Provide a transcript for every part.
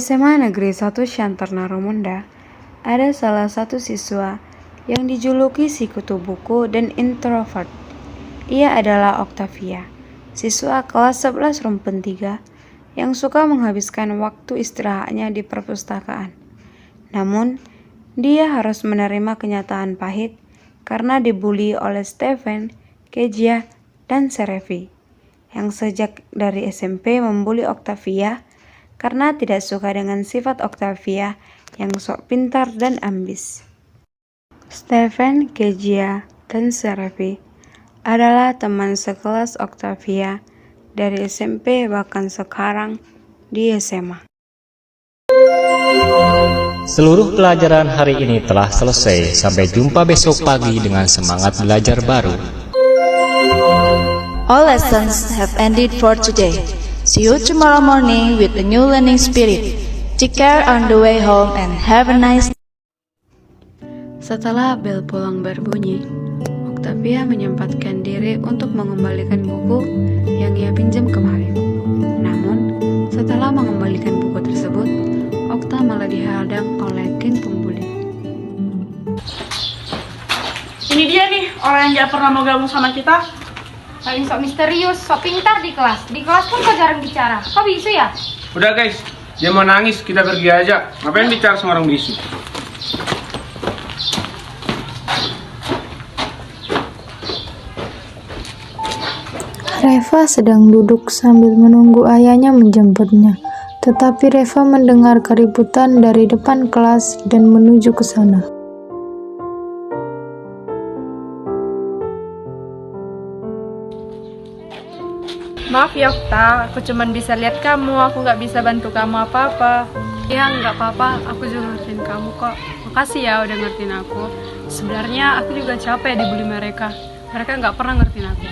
SMA Negeri 1 Syantar Narumunda, ada salah satu siswa yang dijuluki si kutu buku dan introvert. Ia adalah Octavia, siswa kelas 11 Rumpun 3 yang suka menghabiskan waktu istirahatnya di perpustakaan. Namun, dia harus menerima kenyataan pahit karena dibully oleh Stephen, Kezia, dan Serevi, yang sejak dari SMP membuli Octavia karena tidak suka dengan sifat Octavia yang sok pintar dan ambis. Stephen, Kezia, dan Serevi adalah teman sekelas Octavia dari SMP bahkan sekarang di SMA. Seluruh pelajaran hari ini telah selesai. Sampai jumpa besok pagi dengan semangat belajar baru. All lessons have ended for today. See you tomorrow morning with a new learning spirit. Take care on the way home and have a nice day. Setelah bel pulang berbunyi, Octavia menyempatkan diri untuk mengembalikan buku yang ia pinjam kemarin. Namun, setelah mengembalikan buku tersebut, Okta malah dihadang oleh geng pembuli. Ini dia nih, orang yang gak pernah mau gabung sama kita. Paling sok misterius, sok pintar di kelas. Di kelas pun kok jarang bicara. Kok bisu ya? Udah guys, dia mau nangis, kita pergi aja. Ngapain bicara sama orang bisu? Reva sedang duduk sambil menunggu ayahnya menjemputnya. Tetapi Reva mendengar keributan dari depan kelas dan menuju ke sana. Maaf ya Okta, aku cuman bisa lihat kamu, aku gak bisa bantu kamu apa-apa. Ya nggak apa-apa, aku juga ngertiin kamu kok. Makasih ya udah ngertiin aku. Sebenarnya aku juga capek dibully mereka. Mereka nggak pernah ngertiin aku.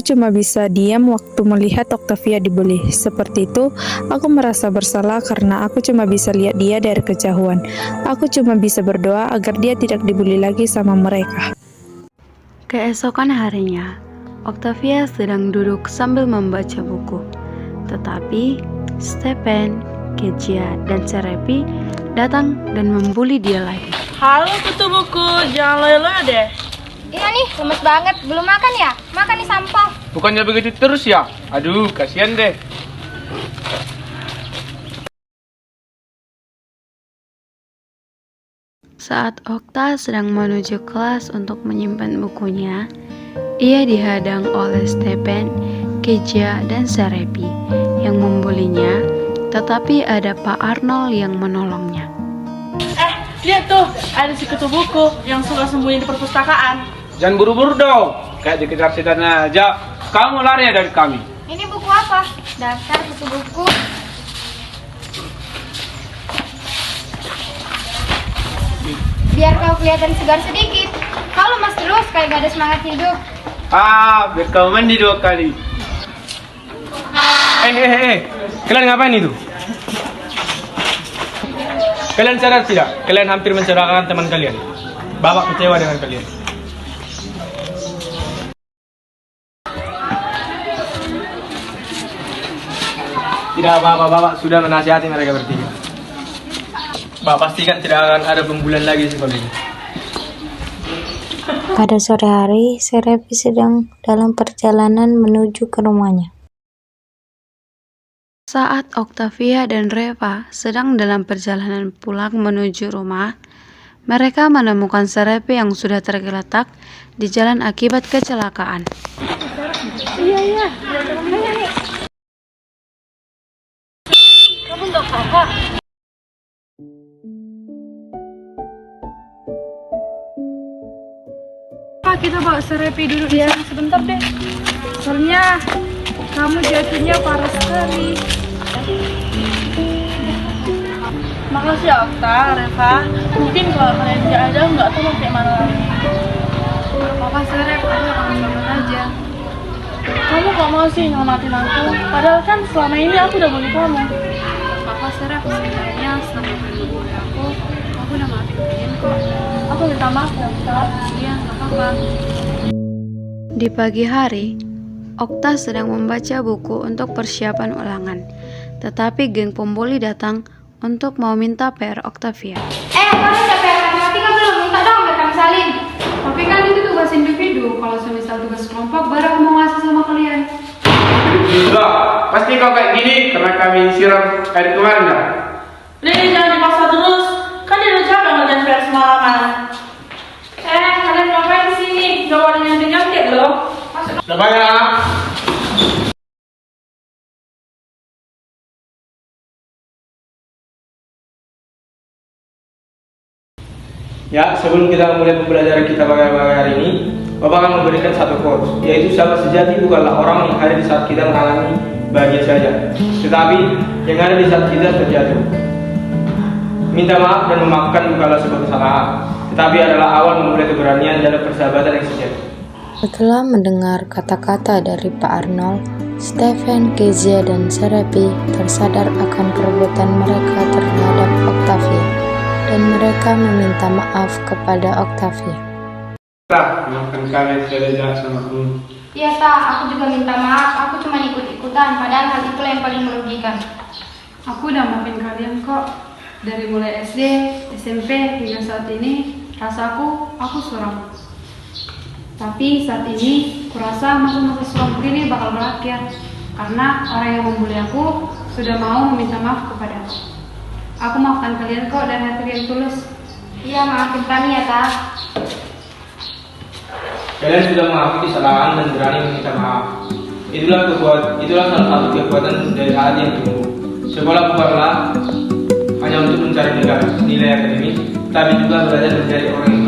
Cuma bisa diam waktu melihat Octavia dibully. Seperti itu, aku merasa bersalah karena aku cuma bisa lihat dia dari kejauhan. Aku cuma bisa berdoa agar dia tidak dibully lagi sama mereka. Keesokan harinya, Octavia sedang duduk sambil membaca buku. Tetapi Stephen, Kezia, dan Serevi datang dan membuli dia lagi. Halo kutu buku, jangan loyo-loyo deh. Iya nih, lemes banget. Belum makan ya? Makan nih sampah. Bukannya begitu terus ya? Aduh, kasihan deh. Saat Okta sedang menuju kelas untuk menyimpan bukunya, ia dihadang oleh Stephen, Kezia, dan Serevi yang membulinya, tetapi ada Pak Arnold yang menolongnya. Lihat tuh, ada si kutu buku yang suka sembunyi di perpustakaan. Jangan buru-buru dong, kayak dikejar setan aja. Kamu lari ya dari kami. Ini buku apa? Dasar buku buku. Biar kau kelihatan segar sedikit. Kau lemas terus kayak gak ada semangat hidup. Biar kamu mandi 2 kali. Kalian ngapain itu? Kalian sadar tidak? Kalian hampir mencelakakan teman kalian. Bapak kecewa dengan kalian. Tidak apa-apa, Bapak sudah menasihati mereka bertiga. Bapak pastikan tidak akan ada pembulian lagi di sekolah ini. Pada sore hari, Serevi sedang dalam perjalanan menuju ke rumahnya. Saat Octavia dan Reva sedang dalam perjalanan pulang menuju rumah, mereka menemukan Serevi yang sudah tergeletak di jalan akibat kecelakaan. Iya. Kamu gak apa-apa? Kita bawa Serevi duduk di sana sebentar deh. Soalnya kamu jatuhnya parah sekali. Makasih ya Okta, Reva. Mungkin kalau kalian tidak ada, nggak tahu mau kayak mana lagi. Gak apa-apa Serep, aku akan selamat aja. Kamu kok mau sih nyelamatin aku? Padahal kan selama ini aku udah bully kamu. Apa Serep, sebenarnya selama kamu bully aku udah maafin kalian kok. Aku minta maaf ya Okta. Iya, gak apa-apa. Di pagi hari, Okta sedang membaca buku untuk persiapan ulangan. Tetapi geng pembuli datang untuk mau minta PR Octavia. Kalian udah PR matematika belum? Minta dong biar kami salin. Tapi kan itu tugas individu. Kalau semisal tugas kelompok, baru aku mau ngasih sama kalian. Sudah, pasti kau kayak gini karena kami siram air kemarin ya. Nih, jangan dipaksa terus. Kan dia udah capek ngerjain PR semalaman. Kalian ngapain di sini? Gak boleh nyontek loh. Sudah banyak. Ya, sebelum kita mulai pembelajaran kita bagaimana hari ini, Bapak akan memberikan satu quotes, yaitu sahabat sejati bukanlah orang yang ada di saat kita mengalami bahagia saja, tetapi yang ada di saat kita terjatuh. Minta maaf dan memaafkan bukanlah sebuah kesalahan, tetapi adalah awal memulai keberanian dalam persahabatan yang sejati. Setelah mendengar kata-kata dari Pak Arnold, Stephen, Kezia, dan Serepi tersadar akan kerebutan mereka terhadap Octavia, dan mereka meminta maaf kepada Octavia. Maafkan kami sudah jahat sama kamu. Iya aku juga minta maaf. Aku cuma ikut-ikutan, padahal hal itu yang paling merugikan. Aku udah maafin kalian kok. Dari mulai SD, SMP, hingga saat ini, rasaku, aku suram. Tapi saat ini, kurasa masa-masa suram ini bakal berakhir. Karena orang yang membuli aku sudah mau meminta maaf kepada aku. Aku maafkan kalian kok dan hati yang tulus. Iya, maafin kami ya, Ta. Kalian sudah mengakui kesalahan dan berani meminta maaf. Itulah salah satu kekuatan dari hati yang tumbuh. Sekolah bukanlah hanya untuk mencari nilai akademis, tapi juga belajar menjadi orang yang